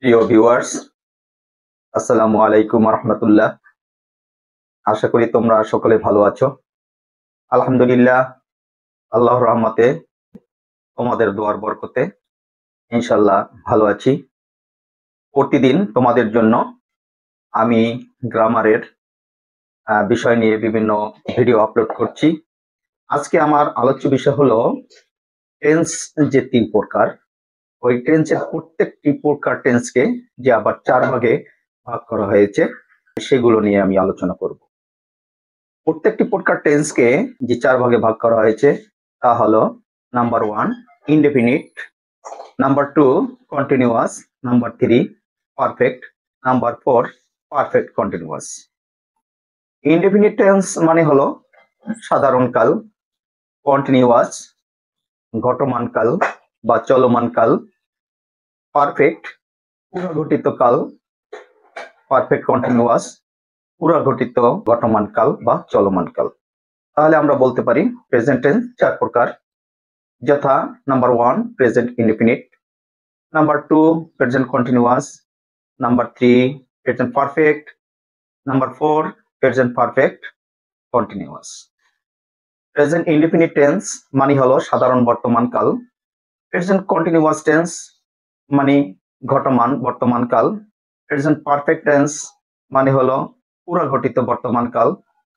প্রিয় ভিউয়ার্স, আসসালামু আলাইকুম রহমতুল্লাহ। আশা করি তোমরা সকলে ভালো আছো। আলহামদুলিল্লাহ, আল্লাহর রহমতে, তোমাদের দোয়ার বরকতে ইনশাল্লাহ ভালো আছি। প্রতিদিন তোমাদের জন্য আমি গ্রামারের বিষয় নিয়ে বিভিন্ন ভিডিও আপলোড করছি। আজকে আমার আলোচ্য বিষয় হলো টেন্স যে 3 প্রকার, ওই টেন্সের প্রত্যেকটি প্রকার টেন্সকে যে আবার 4 ভাগে ভাগ করা হয়েছে সেগুলো নিয়ে আমি আলোচনা করব। প্রত্যেকটি প্রকার টেন্সকে যে 4 ভাগে ভাগ করা হয়েছে তা হলো number 1 indefinite, number 2 continuous, number 3 perfect, number 4 perfect continuous. Indefinite tense মানে হলো সাধারণ কাল, কন্টিনিউয়াস ঘটমান কাল বা চলমান কাল, পারফেক্ট পুনর্ঘটিত কাল, পারফেক্ট কন্টিনিউয়াস পুনর্ঘটিত ঘটমান কাল বা চলমান কাল। তাহলে আমরা বলতে পারি প্রেজেন্ট টেন্স 4 প্রকার, যথা number 1 present indefinite, number 2 present continuous, number 3 present perfect, number 4 present perfect continuous. Present indefinite tense মানে হলো সাধারণ বর্তমান কাল, প্রেজেন্ট কন্টিনিউয়াস টেন্স মানে ঘটমান বর্তমান কাল, প্রেজেন্ট পারফেক্ট টেন্স মানে হলো পুনর্ঘটিত বর্তমান কাল,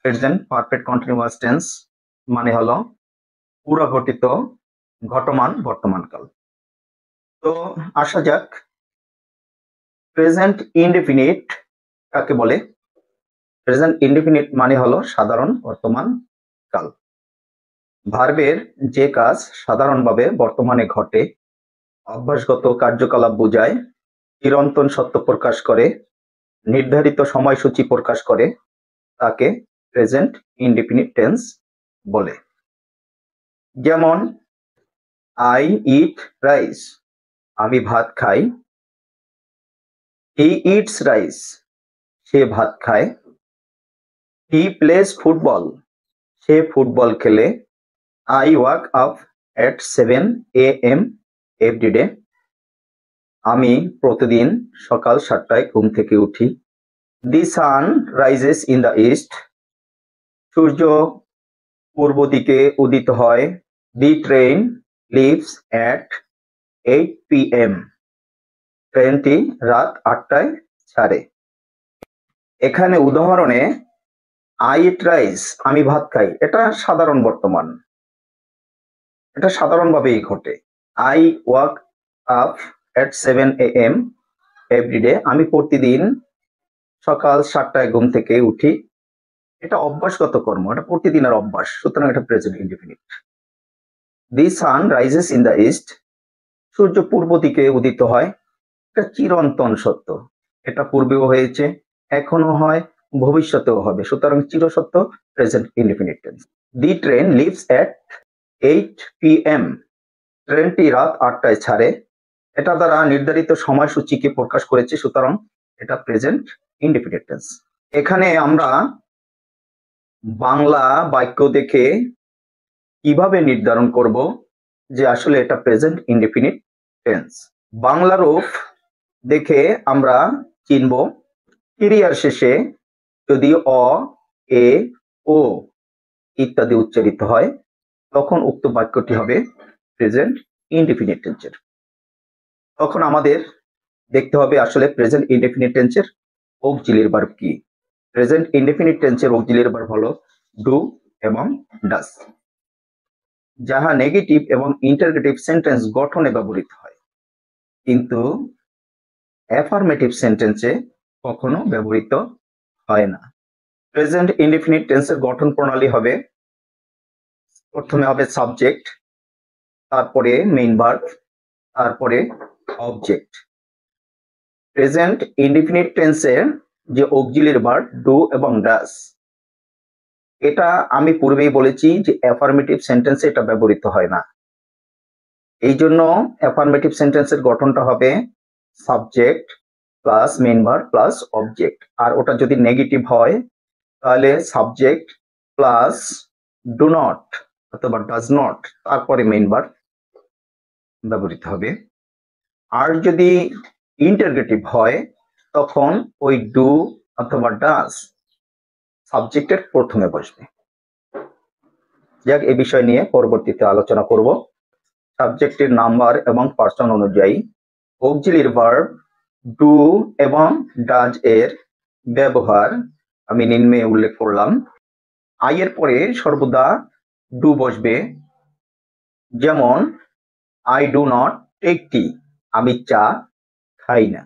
প্রেজেন্ট পারফেক্ট কন্টিনিউয়াস টেন্স মানে হলো পুনর্ঘটিত ঘটমান বর্তমান কাল। তো আসা যাক, প্রেজেন্ট ইনডেফিনিট কাকে বলে? প্রেজেন্ট ইনডেফিনিট মানে হলো সাধারণ বর্তমান কাল। ভার্বের যে কাজ সাধারণভাবে বর্তমানে ঘটে, অভ্যাসগত কার্যকলাপ বোঝায়, চিরন্তন সত্য প্রকাশ করে, নির্ধারিত সময়সূচি প্রকাশ করে, তাকে প্রেজেন্ট ইনডেফিনিট টেন্স বলে। যেমন আই ইট রাইস, আমি ভাত খাই। হি ইটস রাইস, সে ভাত খায়। হি প্লেস ফুটবল, সে ফুটবল খেলে। I wake up at 7 AM every day, আমি প্রতিদিন সকাল 7টায় ঘুম থেকে উঠি। The sun rises in the east, সূর্য পূর্ব দিকে উদিত হয়। The train leaves at 8 PM, ট্রেনটি রাত 8টায় ছাড়ে। এখানে উদাহরণে আই ইট রাইস, আমি ভাত খাই, এটা সাধারণ বর্তমান, এটা সাধারণভাবেই ঘটে। I wake up at 7 AM every day, আমি প্রতিদিন সকাল 7টায় ঘুম থেকে উঠি, এটা অভ্যাসগত কর্ম, এটা প্রতিদিনের অভ্যাস, সুতরাং এটা present indefinite. The sun rises in the east, সূর্য পূর্ব দিকে উদিত হয়, এটা চিরন্তন সত্য, এটা পূর্বেও হয়েছে, এখনো হয়, ভবিষ্যতেও হবে, সুতরাং চিরসত্য, present indefinite tense. The train leaves at 8 PM, ট্রেনটি রাত 8টায় ছাড়ে, এটা দ্বারা নির্ধারিত সময়সূচিকে প্রকাশ করেছে, সুতরাং এটা প্রেজেন্ট ইনডেফিনিট টেন্স। এখানে আমরা বাংলা বাক্য দেখে কিভাবে নির্ধারণ করব যে আসলে এটা প্রেজেন্ট ইনডেফিনিট টেন্স? বাংলা রূপ দেখে আমরা চিনব, ক্রিয়ার শেষে যদি অ, এ, ও ইত্যাদি উচ্চারিত হয় তখন উক্ত বাক্যটি হবে প্রেজেন্ট ইনডেফিনিট টেন্সের। তখন আমাদের দেখতে হবে আসলে প্রেজেন্ট ইনডেফিনিট টেন্সের অক্সিলিয়ারি ভার্ব কি। প্রেজেন্ট ইনডেফিনিট টেন্সের অক্সিলিয়ারি ভার্ব হলো ডু এবং ডাস, যাহা নেগেটিভ এবং ইন্টারগেটিভ সেন্টেন্স গঠনে ব্যবহৃত হয়, কিন্তু অ্যাফার্মেটিভ সেন্টেন্সে কখনো ব্যবহৃত হয় না। প্রেজেন্ট ইনডেফিনিট টেন্সের গঠন প্রণালী হবে, প্রথমে হবে সাবজেক্ট, তারপরে মেইন ভার্ব, তারপরে অবজেক্ট। প্রেজেন্ট ইনডেফিনিট টেন্সের যে অক্সিলিয়ারি ভার্ব ডু এবং ডাস, এটা আমি পূর্বেই বলেছি যে অ্যাফার্মেটিভ সেন্টেন্সে এটা ব্যবহৃত হয় না। এই জন্য অ্যাফার্মেটিভ সেন্টেন্সের গঠনটা হবে subject plus main verb plus object, আর ওটা যদি নেগেটিভ হয় তাহলে সাবজেক্ট প্লাস ডু নট অথবা ডাজ নট, তারপরে মেইন ভার্ব ব্যবহৃত হবে। আর যদি ইন্টারগেটিভ হয় তখন ওই ডু অথবা ডাজ সাবজেক্টের প্রথমে বসবে। যাক, এই বিষয় নিয়ে পরবর্তীতে আলোচনা করব। সাবজেক্টের নাম্বার এবং পার্সন অনুযায়ী অক্সিলিয়ারি ভার্ব ডু এবং ডাজ এর ব্যবহার আমি নিম্নে উল্লেখ করলাম। আই এর পরে সর্বদা ডু বসবে, যেমন আই ডু নট টেক টি, আমি চা খাই না।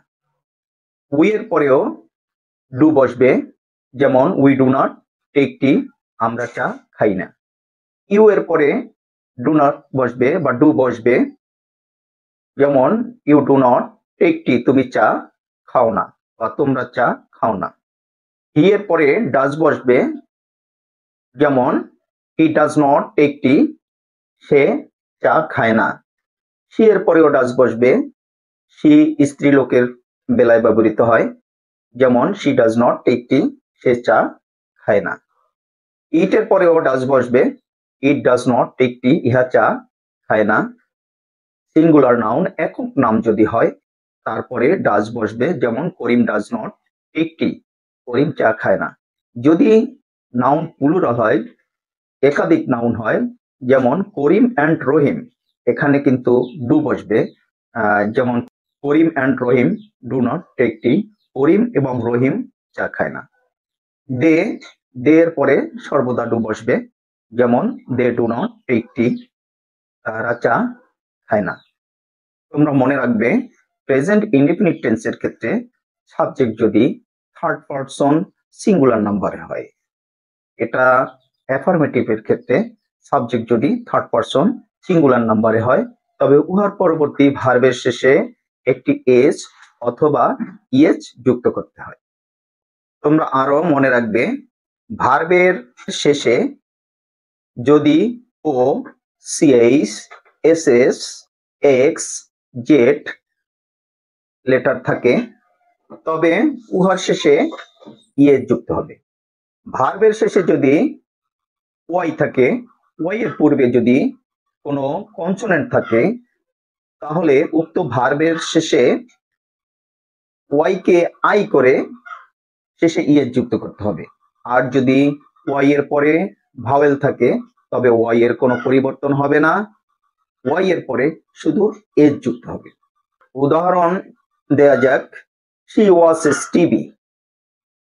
উই এর পরেও ডু বসবে, যেমন উই ডু নট টেক টি, আমরা চা খাই না। ইউ এর পরে ডু নট বসবে বা ডু বসবে, যেমন ইউ ডু নট টেক টি, তুমি চা খাও না বা তোমরা চা খাও না। হি এর পরে ডাজ বসবে, যেমন হি ডাজ নট টেক টি, সে চা খায় না। সি এর পরেও ডাজ বসবে, সি স্ত্রীলোকের বেলায় ব্যবহৃত হয়, যেমন শি ডাজ নট টেক টি, সে চা খায় না। ইট এর পরেও ডাজ বসবে, ইট ডাজ নট টেক টি, ইহা চা খায় না। সিঙ্গুলার নাউন একক নাম যদি হয় তারপরে ডাজ বসবে, যেমন করিম ডাজ নট টেক টি, করিম চা খায় না। যদি নাউন প্লুরাল হয়, একাধিক নাউন হয়, যেমন করিম অ্যান্ড রহিম, এখানে কিন্তু ডু বসবে, যেমন Karim and Rahim do not take tea, Karim এবং রহিম চা খায় না। দে, দে এর পরে সর্বদা ডু বসবে, যেমন দে ডু নট টেক টি, তারা চা খায় না। তোমরা মনে রাখবে, প্রেজেন্ট ইনডিফিনিট টেন্সের ক্ষেত্রে সাবজেক্ট যদি থার্ড পারসন সিঙ্গুলার নাম্বারে হয়, এটা অ্যাফার্মেটিভের ক্ষেত্রে সাবজেক্ট যদি থার্ড পারসন সিঙ্গুলার নাম্বারে হয়, তবে উহার পরবর্তী ভার্বের শেষে একটি এস অথবা ইএস যুক্ত করতে হয়। তোমরা আরো মনে রাখবে, ভার্বের শেষে যদি O, CH, SS, X, Z letter থাকে তবে উহার শেষে ইএস যুক্ত হবে। ভার্বের শেষে যদি ওয়াই থাকে, ওয়াই এর পূর্বে যদি কোনো কনসোনেন্ট থাকে, তাহলে উক্ত ভার্বের শেষে ওয়াই কে আই করে শেষে ইএস যুক্ত করতে হবে। আর যদি ওয়াই এর পরে ভাওয়েল থাকে তবে ওয়াই এর কোনো পরিবর্তন হবে না, ওয়াই এর পরে শুধু এস যুক্ত হবে। উদাহরণ দেয়া যাক, she watches TV,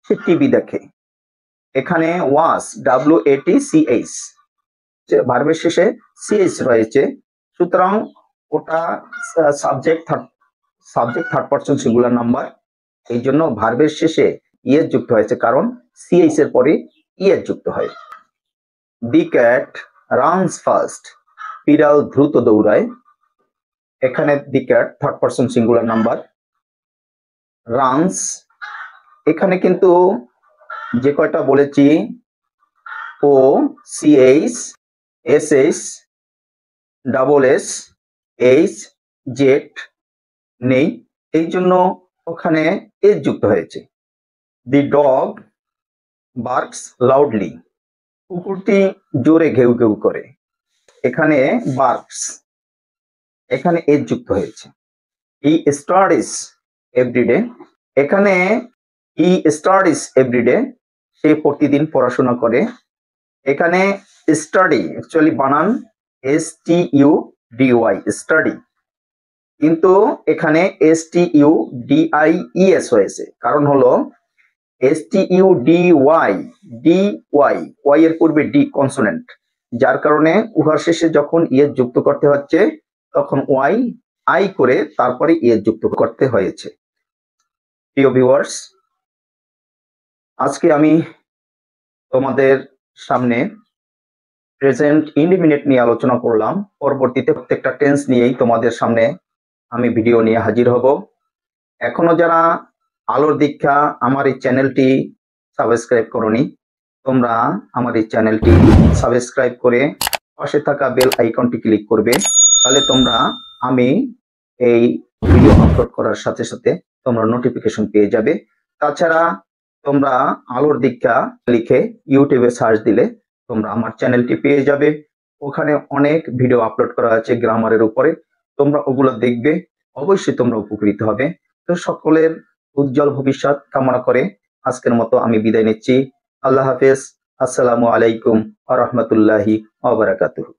say TV দেখে। এখানে ওয়াচ WATCH, ভার্বের শেষে সিএইচ রয়েছে, সুতরাং ওটা subject third person singular number, এই জন্য ভার্বের শেষে ইএস যুক্ত হয়েছে, কারণ সিএইচ এর পরে ইএস যুক্ত হয়। দি ক্যাট রানস ফাস্ট, বিড়াল দ্রুত দৌড়ায়। এখানে the cat third person singular number. Runs, এখানে কিন্তু যে কয়টা বলেছি O, CH, SH, double S, H, Z নেই, এই জন্য ওখানে এস যুক্ত হয়েছে। দি ডগ বার্কস লাউডলি, কুকুরটি জোরে ঘেউ ঘেউ করে। এখানে বার্কস, এখানে এস যুক্ত হয়েছে। ই স্টাডিজ এভরিডে, এখানে ই স্টাডিজ এভরিডে, সে প্রতিদিন পড়াশোনা করে। এখানে স্টাডি অ্যাকচুয়ালি বানান STUDY, স্টাডি, কিন্তু এখানে STUDIES হয়েছে, কারণ হলো STUDY, ওয়াই এর পূর্বে ডি কনসোনেন্ট, যার কারণে উহার শেষে যখন ইএস যুক্ত করতে হচ্ছে তখন ওয়াই আই করে তারপরে ইএস যুক্ত করতে হয়েছে। প্রিয় ভিউয়ার্স, আজকে আমি তোমাদের সামনে প্রেজেন্ট ইনডিফিনিট নিয়ে আলোচনা করলাম। পরবর্তীতে প্রত্যেকটা টেন্স নিয়েই তোমাদের সামনে আমি ভিডিও নিয়ে হাজির হব। এখনো যারা আলোর দীক্ষা আমার এই চ্যানেলটি সাবস্ক্রাইব করনি, তোমরা আমার এই চ্যানেলটি সাবস্ক্রাইব করে পাশে থাকা বেল আইকনটি ক্লিক করবে, তাহলে তোমরা আমি এই ভিডিও আপলোড করার সাথে সাথে তোমরা নোটিফিকেশন পেয়ে যাবে। তাছাড়া তোমরা আলোর দীক্ষা লিখে ইউটিউবে সার্চ দিলে তোমরা আমার চ্যানেলটি পেয়ে যাবে। ওখানে অনেক ভিডিও আপলোড করা আছে গ্রামারের উপরে, তোমরা ওগুলো দেখবে, অবশ্যই তোমরা উপকৃত হবে। তো সকলের উজ্জ্বল ভবিষ্যৎ কামনা করে আজকের মতো আমি বিদায় নিচ্ছি। আল্লাহ হাফেজ। আসসালামু আলাইকুম ওয়া রাহমাতুল্লাহি ওয়া বারাকাতুহু।